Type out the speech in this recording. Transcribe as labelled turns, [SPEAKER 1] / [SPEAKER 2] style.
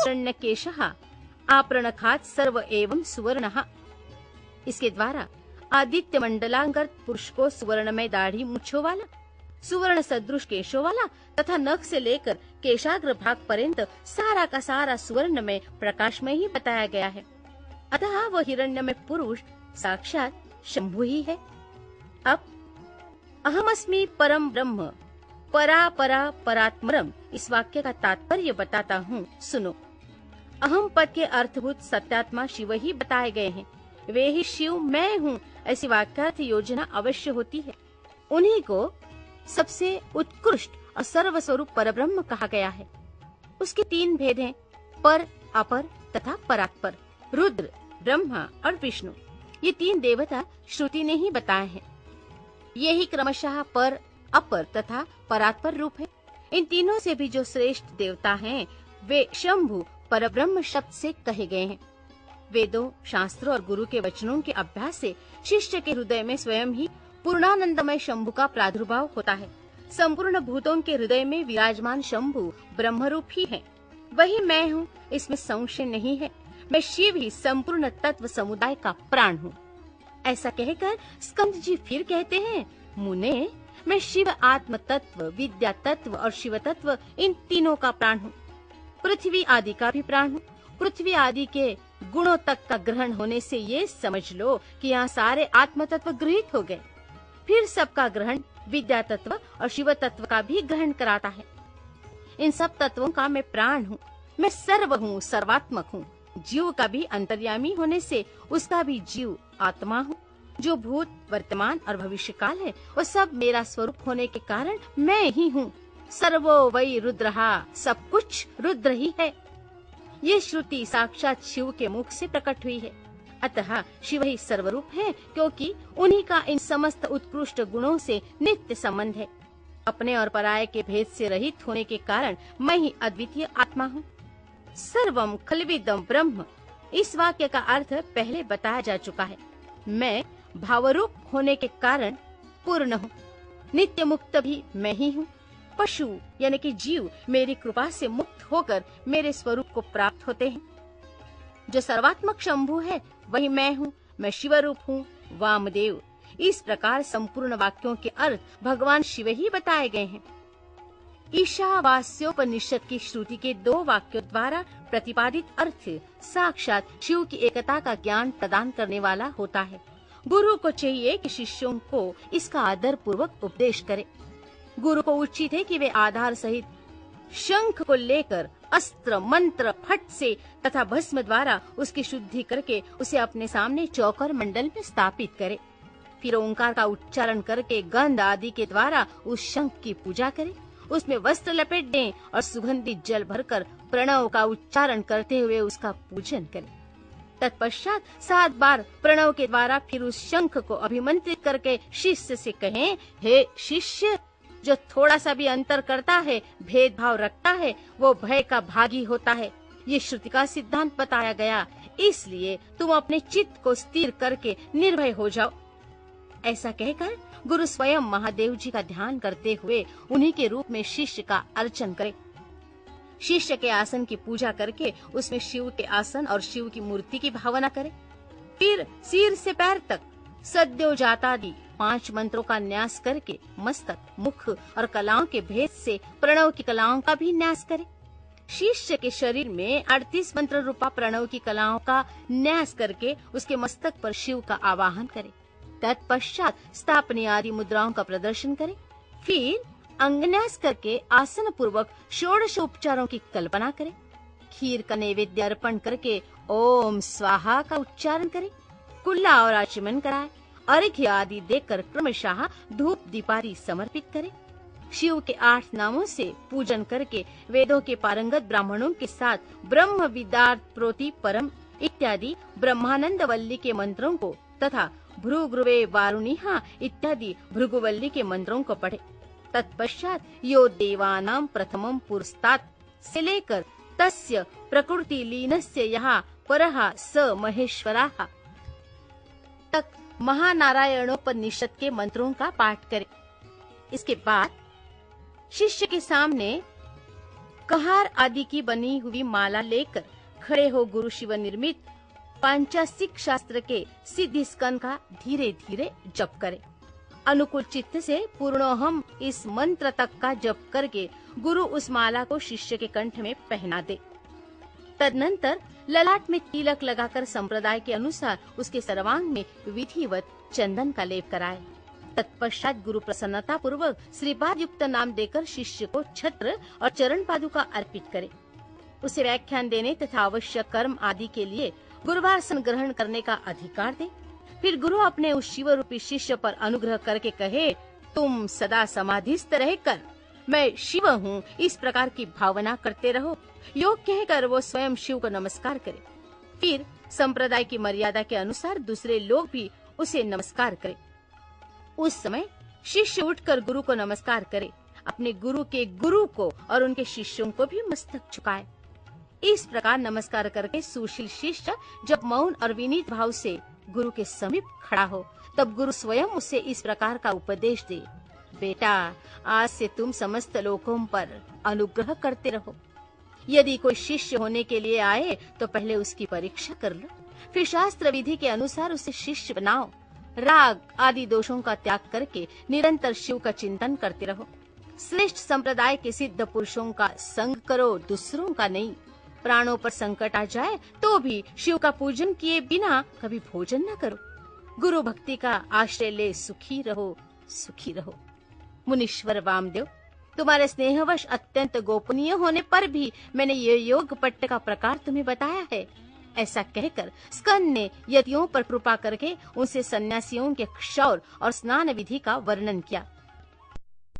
[SPEAKER 1] हिरण्यकेशः आपरणखात् सर्व एवं सुवर्णः। इसके द्वारा आदित्य मंडलांगत पुरुष को सुवर्णमय दाढ़ी मूंछों वाला, सुवर्ण सदृश केशों वाला तथा नख से लेकर केशाग्र भाग पर्यंत सारा का सारा सुवर्ण में प्रकाशमय ही बताया गया है। अतः वह हिरण्यमय पुरुष साक्षात शंभु ही है। अब अहमस्मि परम ब्रह्म परा परा परात्मरम इस वाक्य का तात्पर्य बताता हूँ, सुनो। अहम पद के अर्थभूत सत्यात्मा शिव ही बताए गए हैं। वे ही शिव मैं हूँ ऐसी वाक्यार्थ योजना अवश्य होती है। उन्हीं को सबसे उत्कृष्ट और सर्वस्वरूप परब्रह्म कहा गया है। उसके 3 भेद हैं, पर, अपर तथा परात्पर। रुद्र, ब्रह्मा और विष्णु, ये 3 देवता श्रुति ने ही बताए हैं। यही क्रमशः पर, अपर तथा परात्पर रूप है। इन तीनों से भी जो श्रेष्ठ देवता हैं, वे शंभु परब्रह्म शब्द से कहे गए हैं। वेदों, शास्त्रों और गुरु के वचनों के अभ्यास से शिष्य के हृदय में स्वयं ही पूर्णानंदमय शंभु का प्रादुर्भाव होता है। संपूर्ण भूतों के हृदय में विराजमान शंभु ब्रह्मरूप ही है। वही मैं हूँ, इसमें संशय नहीं है। मैं शिव ही संपूर्ण तत्व समुदाय का प्राण हूँ। ऐसा कहकर स्कंद जी फिर कहते हैं, मुने, मैं शिव आत्म तत्व, विद्या तत्व और शिव तत्व इन तीनों का प्राण हूँ। पृथ्वी आदि का भी प्राण हूँ। पृथ्वी आदि के गुणों तक का ग्रहण होने से ये समझ लो कि यहाँ सारे आत्म तत्व गृहीत हो गए। फिर सबका ग्रहण विद्या तत्व और शिव तत्व का भी ग्रहण कराता है। इन सब तत्वों का मैं प्राण हूँ। मैं सर्व हूँ, सर्वात्मक हूँ। जीव का भी अंतर्यामी होने से उसका भी जीव आत्मा हूँ। जो भूत, वर्तमान और भविष्य काल है, वो सब मेरा स्वरूप होने के कारण मैं ही हूँ। सर्वो वै रुद्रहा, सब कुछ रुद्र ही है। ये श्रुति साक्षात शिव के मुख से प्रकट हुई है। अतः शिव ही सर्वरूप है, क्योंकि उन्हीं का इन समस्त उत्कृष्ट गुणों से नित्य संबंध है। अपने और पराये के भेद से रहित होने के कारण मैं ही अद्वितीय आत्मा हूँ। सर्वम खल्विदम ब्रह्म, इस वाक्य का अर्थ पहले बताया जा चुका है। मैं भावरूप होने के कारण पूर्ण हूँ। नित्य मुक्त भी मैं ही हूँ। पशु यानी कि जीव मेरी कृपा से मुक्त होकर मेरे स्वरूप को प्राप्त होते हैं। जो सर्वात्मक शंभु है वही मैं हूँ। मैं शिवरूप हूँ, वामदेव। इस प्रकार संपूर्ण वाक्यों के अर्थ भगवान शिव ही बताए गए हैं। ईशावास्योपनिषद की श्रुति के 2 वाक्यों द्वारा प्रतिपादित अर्थ साक्षात शिव की एकता का ज्ञान प्रदान करने वाला होता है। गुरु को चाहिए कि शिष्यों को इसका आदर पूर्वक उपदेश करे। गुरु को उचित है कि वे आधार सहित शंख को लेकर अस्त्र, मंत्र, फट से तथा भस्म द्वारा उसकी शुद्धि करके उसे अपने सामने चौकर मंडल में स्थापित करे। फिर ओंकार का उच्चारण करके गंध आदि के द्वारा उस शंख की पूजा करे। उसमें वस्त्र लपेट दें और सुगंधित जल भरकर प्रणव का उच्चारण करते हुए उसका पूजन करें। तत्पश्चात 7 बार प्रणव के द्वारा फिर उस शंख को अभिमंत्रित करके शिष्य से कहें, हे शिष्य, जो थोड़ा सा भी अंतर करता है, भेदभाव रखता है, वो भय का भागी होता है। ये श्रुति का सिद्धांत बताया गया, इसलिए तुम अपने चित्त को स्थिर करके निर्भय हो जाओ। ऐसा कहकर गुरु स्वयं महादेव जी का ध्यान करते हुए उन्हीं के रूप में शिष्य का अर्चन करे। शिष्य के आसन की पूजा करके उसमें शिव के आसन और शिव की मूर्ति की भावना करे। फिर सिर से पैर तक सद्योजातादि 5 मंत्रों का न्यास करके मस्तक, मुख और कलाओं के भेद से प्रणव की कलाओं का भी न्यास करे। शिष्य के शरीर में 38 मंत्र रूपा प्रणव की कलाओं का न्यास करके उसके मस्तक पर शिव का आवाहन करे। तत्पश्चात स्थापनी आदि मुद्राओं का प्रदर्शन करे। फिर अंगन्यास करके आसन पूर्वक 16 उपचारों की कल्पना करे। खीर का नैवेद्य अर्पण करके ओम स्वाहा का उच्चारण करे। कुल्ला और आचमन कराए। अर्घ्य आदि देकर क्रमशः धूप दीपारी समर्पित करे। शिव के 8 नामों से पूजन करके वेदों के पारंगत ब्राह्मणों के साथ ब्रह्म विदार्थ प्रोति परम इत्यादि ब्रह्मानंद वल्ली के मंत्रों को तथा भृगुवे वारुणिहा इत्यादि भृगुवल्ली के मंत्रों को पढ़े। तत्पश्चात यो देवानां प्रथमं पुरस्तात् से लेकर तस्य प्रकृति लीनस्य यहाँ परः स महेश्वरः तक महानारायणोपनिषद के मंत्रों का पाठ करे। इसके बाद शिष्य के सामने कहार आदि की बनी हुई माला लेकर खड़े हो गुरु शिव निर्मित पांचासिक शास्त्र के सिद्धि स्कंद का धीरे धीरे जप करे। अनुकूल चित्त से पूर्णोहम इस मंत्र तक का जप करके गुरु उस माला को शिष्य के कंठ में पहना दे। तदनंतर ललाट में तिलक लगाकर संप्रदाय के अनुसार उसके सर्वांग में विधिवत चंदन का लेप कराए। तत्पश्चात गुरु प्रसन्नता पूर्वक श्रीपाद युक्त नाम देकर शिष्य को छत्र और चरण पादुका अर्पित करे। उसे व्याख्यान देने तथा आवश्यक कर्म आदि के लिए गुरुवासन ग्रहण करने का अधिकार दे। फिर गुरु अपने उस शिव रूपी शिष्य पर अनुग्रह करके कहे, तुम सदा समाधिस्थ रहकर मैं शिव हूँ इस प्रकार की भावना करते रहो। योग कहकर वो स्वयं शिव को नमस्कार करे। फिर संप्रदाय की मर्यादा के अनुसार दूसरे लोग भी उसे नमस्कार करें। उस समय शिष्य उठकर गुरु को नमस्कार करे, अपने गुरु के गुरु को और उनके शिष्यों को भी मस्तक झुकाए। इस प्रकार नमस्कार करके सुशील शिष्य जब मौन और विनीत भाव से गुरु के समीप खड़ा हो, तब गुरु स्वयं उसे इस प्रकार का उपदेश दे, बेटा आज से तुम समस्त लोकों पर अनुग्रह करते रहो। यदि कोई शिष्य होने के लिए आए तो पहले उसकी परीक्षा कर लो, फिर शास्त्र विधि के अनुसार उसे शिष्य बनाओ। राग आदि दोषों का त्याग करके निरंतर शिव का चिंतन करते रहो। श्रेष्ठ संप्रदाय के सिद्ध पुरुषों का संग करो, दूसरों का नहीं। प्राणों पर संकट आ जाए तो भी शिव का पूजन किए बिना कभी भोजन न करो। गुरु भक्ति का आश्रय ले सुखी रहो, सुखी रहो। मुनीश्वर वामदेव, तुम्हारे स्नेहवश अत्यंत गोपनीय होने पर भी मैंने ये योग पट्ट का प्रकार तुम्हें बताया है। ऐसा कहकर स्कंद ने यतियों पर कृपा करके उनसे सन्यासियों के क्षौर और स्नान विधि का वर्णन किया।